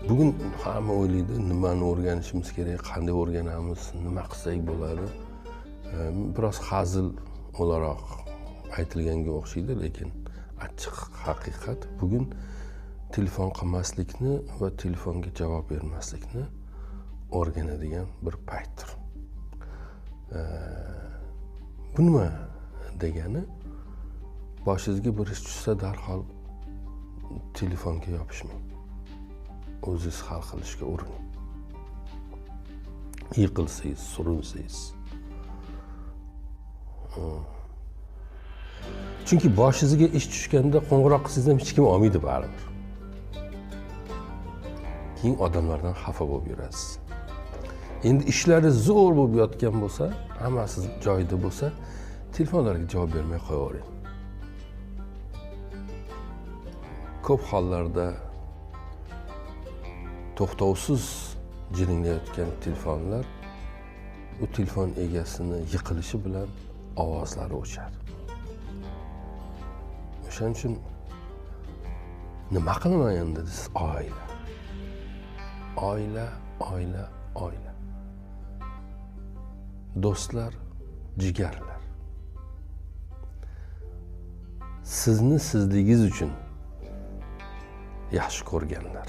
Bugun hamma o'ylaydi, nimani o'rganishimiz kerak, qanday o'rganamiz, nima qilsak bo'ladi. Biroz hazil o'laroq aytilganga o'xshaydi, lekin achchiq haqiqat bugun telefon qilmaslikni va telefonga javob bermaslikni o'rganadigan bir paytdir. Bu nima degani? Boshingizga bir ish tushsa darhol telefonga yopishmang. O'zingiz hal qilishga urining. Yiqilsangiz, surinsangiz. Chunki boshingizga ish tushganda qo'ng'iroq qilsangiz ham hech kim olmaydi baribir. Keyin odamlardan xafa bo'lib yurasiz. Endi ishlaringiz zo'r bo'lib yotgan bo'lsa, hammasi joyida bo'lsa, telefonlarga javob bermay qo'yavering. Ko'p hollarda to'xtovsiz jiringlayotgan telefonlar u telefon egasini yiqilishi bilan ovozlari o'chadi. O'shaning uchun nima qilaman endi siz oila. Oila. Do'stlar, jigarlar. Sizni sizligingiz uchun yaxshi ko'rganlar.